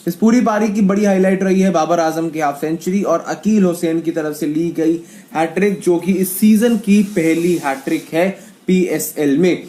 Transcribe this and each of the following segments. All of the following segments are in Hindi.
इस पूरी पारी की बड़ी हाईलाइट रही है बाबर आजम की हाफ सेंचुरी और अकील हुसैन की तरफ से ली गई हैट्रिक, जो कि इस सीजन की पहली हैट्रिक है पीएसएल में।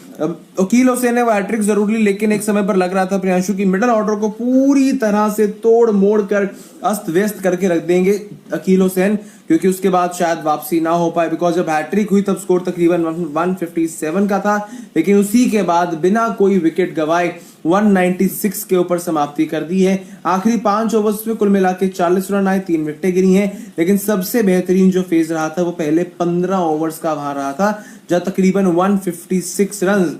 अकील हुसैन ने वो हैट्रिक जरूर ली, लेकिन एक समय पर लग रहा था प्रियांशु की मिडिल ऑर्डर को पूरी तरह से तोड़ मोड़ कर अस्त व्यस्त करके रख देंगे अकील हुसैन, क्योंकि उसके बाद शायद वापसी ना हो पाए। बिकॉज जब हैट्रिक हुई तब स्कोर तकरीबन 157 का था, लेकिन उसी के बाद बिना कोई विकेट गवाए 196 के ऊपर समाप्ति कर दी है। आखिरी 5 ओवर्स में कुल मिला के 40 रन आए, 3 विकेटें गिरी हैं, लेकिन सबसे बेहतरीन जो फेज रहा था वो पहले 15 ओवर्स का वहां रहा था, जहां तकरीबन 156 रन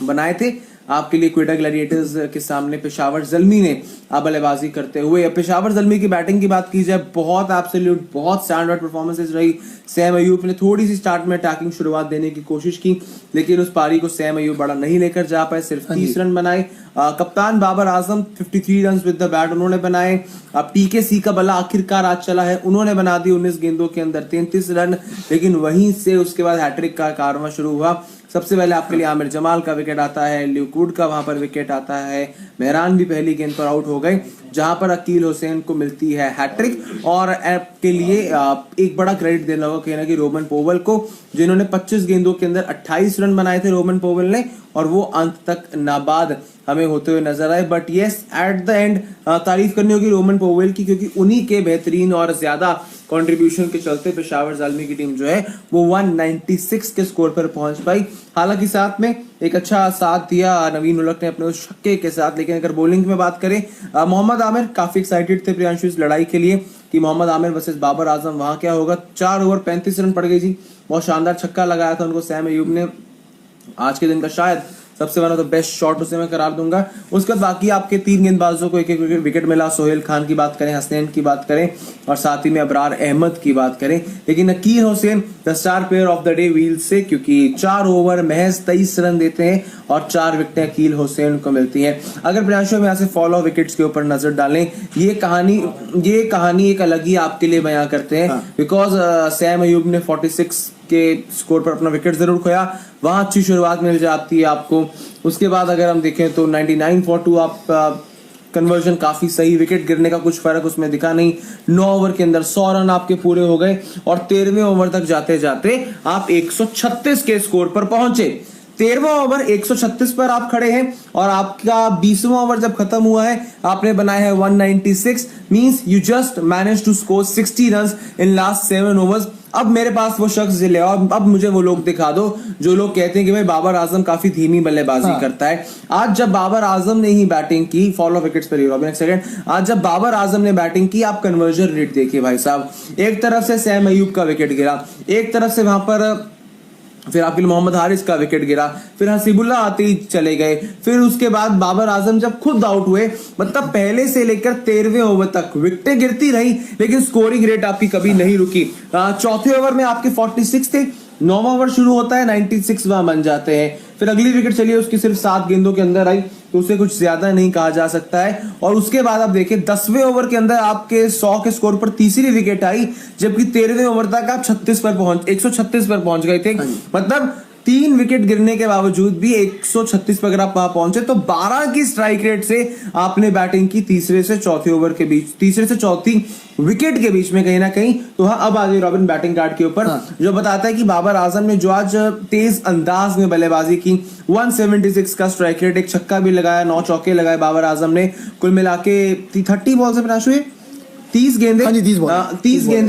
बनाए थे आपके लिए क्वेटा ग्लैडिएटर्स के सामने पेशावर ज़ल्मी ने बल्लेबाजी करते हुए। पेशावर ज़ल्मी की बैटिंग की बात की जाए, बहुत एब्सोल्यूट बहुत स्टैंडर्ड परफॉर्मेंसेस रही। सैम अयूब ने थोड़ी सी स्टार्ट में अटैकिंग शुरुआत देने की कोशिश की, लेकिन उस पारी को सैम अयूब बड़ा नहीं लेकर जा पाए, सिर्फ 30 रन बनाए। कप्तान Babar Azam 53 run with the bat उन्होंने बनाए। अब टीकेसी का बल्ला आखिरकार आज चला है, उन्होंने बना दी 19 गेंदों के अंदर 33 रन, लेकिन वहीं से उसके बाद हैट्रिक का कारवां शुरू हुआ। सबसे पहले आपके लिए आमिर जमाल का विकेट आता है, ल्यूकूड का वहां पर विकेट आता है, मेहरान भी पहली गेंद पर आउट हो गए, जहां पर अकील हुसैन को मिलती है हैट्रिक। और आपके लिए एक बड़ा क्रेडिट देना होगा कहना कि रोमन पोवेल को, जिन्होंने 25 गेंदों के अंदर 28 रन बनाए थे रोमन पोवेल ने, और वो अंत तक नाबाद हमें होते हुए नजर आए। But yes, at the end तारीफ करनी होगी रोमन पोवेल की, क्योंकि उन्हीं के बेहतरीन और ज्यादा कंट्रीब्यूशन के चलते पेशावर ज़ल्मी की टीम जो है वो 196 के स्कोर पर पहुंच पाई। हालांकि साथ में एक अच्छा साथ दिया नवीन उलक ने अपने उस छक्के के साथ। लेकिन अगर बॉलिंग में बात करें, मोहम्मद आमिर काफी एक्साइटेड थे प्रियांशु इस लड़ाई के लिए कि मोहम्मद आमिर वर्सेस बाबर आजम वहां क्या होगा। 4 ओवर 35 रन पड़ गई जी, बहुत शानदार छक्का लगाया था उनको सैम अयूब ने। आज के दिन का शायद सबसे one of the best shot उसे मैं करार दूंगा। उसके बाद बाकी आपके 3 गेंदबाजों को एक एक विकेट मिला। सोहेल खान की बात करें, हसनैन की बात करें, और साथ ही में अबरार अहमद की बात करें। लेकिन Akeal Hosein the star player of the day व्हील से, क्योंकि 4 ओवर महज 23 रन देते हैं और 4 विकेटें अकील हुसैन को मिलती हैं। अगर प्रयासों में यहाँ से फॉलो विकेट्स के ऊपर नजर डालें, ये कहानी एक अलग ही आपके लिए बयां करते हैं। बिकॉज सैम अयूब ने 46 के स्कोर पर अपना विकेट जरूर खोया, वहां अच्छी शुरुआत मिल जाती है आपको। उसके बाद अगर हम देखें तो 99 for 2 आप कन्वर्जन काफी सही, विकेट गिरने का कुछ फर्क उसमें दिखा नहीं। 9 ओवर के अंदर 100 रन आपके पूरे हो गए और 13वें ओवर तक जाते जाते आप 136 के स्कोर पर पहुंचे। 13वां ओवर 136 पर आप खड़े हैं और आपका 20वां ओवर जब खत्म हुआ है आपने बनाया है 196, means you just manage to score 60 runs in last 7 overs. अब मेरे पास वो शख्स ले आओ, अब मुझे वो लोग दिखा दो जो लोग कहते हैं कि भाई बाबर आजम काफी धीमी बल्लेबाजी करता है। आज जब बाबर आजम ने ही बैटिंग की, फॉलो विकेट्स पर रॉबिन एक सेकंड, आज जब बाबर आजम ने बैटिंग की, आप कन्वर्जन रेट देखिए भाई साहब। एक तरफ से सैम अयूब का विकेट गिरा, एक तरफ से वहां पर फिर आपके मोहम्मद हारिस का विकेट गिरा, फिर हसीबुल्ला आते ही चले गए, फिर उसके बाद बाबर आजम जब खुद आउट हुए, मतलब पहले से लेकर 13वें ओवर तक विकेटें गिरती रही, लेकिन स्कोरिंग रेट आपकी कभी नहीं रुकी। चौथे ओवर में आपके 46 थे, 9वां ओवर शुरू होता है 96 वहां बन जाते हैं। फिर अगली विकेट चलिए उसकी सिर्फ 7 गेंदों के अंदर आई, तो उसे कुछ ज्यादा नहीं कहा जा सकता है। और उसके बाद आप देखिए 10वें ओवर के अंदर आपके 100 के स्कोर पर तीसरी विकेट आई, जबकि 13वें ओवर तक आप 136 पर पहुंच गए थे। मतलब 3 विकेट गिरने के बावजूद भी 136 पर अगर आप वहां पहुंचे तो 12 की स्ट्राइक रेट से आपने बैटिंग की तीसरे से चौथे ओवर के बीच, तीसरे से चौथी विकेट के बीच में कहीं ना कहीं। तो हाँ, अब आ गई रॉबिन बैटिंग कार्ड के ऊपर, जो बताता है कि बाबर आजम ने जो आज तेज अंदाज में बल्लेबाजी की, 176 का स्ट्राइक रेट, एक छक्का भी लगाया, 9 चौके लगाए बाबर आजम ने। कुल मिला के 30 बॉल से प्रयास हुए 30 गेंदे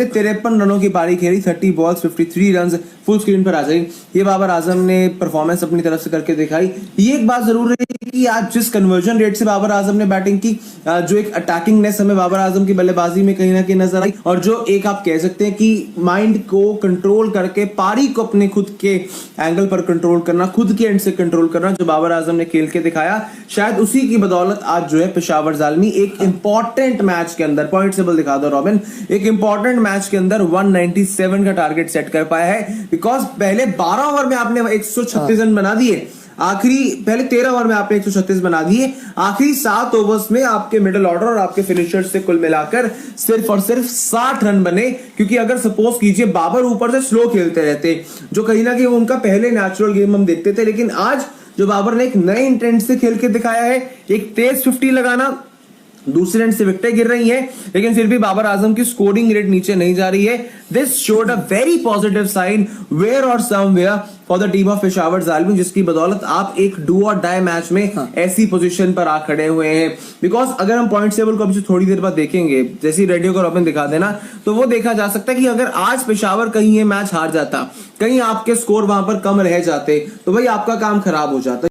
53 रनों की पारी खेली, 30 बॉल्स 53 रन फुल स्क्रीन पर आ जाए। ये बाबर आजम ने परफॉर्मेंस अपनी तरफ से करके दिखाई। ये एक बात जरूर है कि आज जिस कन्वर्जन रेट से बाबर आजम ने बैटिंग की, जो एक अटैकिंगनेस हमें बाबर आजम की बल्लेबाजी में कहीं ना कहीं नजर आई, और जो एक आप कह सकते हैं कि माइंड को कंट्रोल करके पारी को अपने खुद के एंगल पर कंट्रोल करना, खुद के एंड से कंट्रोल करना, जो बाबर आजम ने खेल के दिखाया, शायद उसी की बदौलत आज जो है पेशावर ज़ल्मी एक इंपॉर्टेंट मैच के अंदर, पॉइंट टेबल दिखा दो रॉबिन, एक इंपॉर्टेंट मैच के अंदर 197 का टारगेट सेट कर पाया है। बिकॉज पहले 12 ओवर में आपने 136 रन बना दिए, पहले 13 ओवर में आपने 136 बना दिए, आखिरी 7 ओवर्स में आपके मिडिल ऑर्डर और आपके फिनिशर्स से कुल मिलाकर सिर्फ और सिर्फ 60 रन बने। क्योंकि अगर सपोज कीजिए बाबर ऊपर से स्लो खेलते रहते, जो कहीं ना कहीं उनका पहले नेचुरल गेम हम देखते थे, लेकिन आज जो बाबर ने एक नए इंटेंट से खेल के दिखाया है, एक तेज 50 लगाना, दूसरे एंड से विकेटें गिर रही हैं, लेकिन फिर भी बाबर आजम की स्कोरिंग रेट नीचे नहीं जा रही है। This showed a very positive sign where और somewhere for the team of Peshawar ज़ालिमीन, जिसकी बदौलत आप एक डू और डाई मैच में ऐसी पोजीशन पर आ खड़े हुए हैं। बिकॉज अगर हम पॉइंट टेबल को अभी थोड़ी देर बाद देखेंगे, जैसे रेडियो को रोबिन दिखा देना, तो वो देखा जा सकता है कि अगर आज पेशावर कहीं ये मैच हार जाता, कहीं आपके स्कोर वहां पर कम रह जाते, तो भाई आपका काम खराब हो जाता।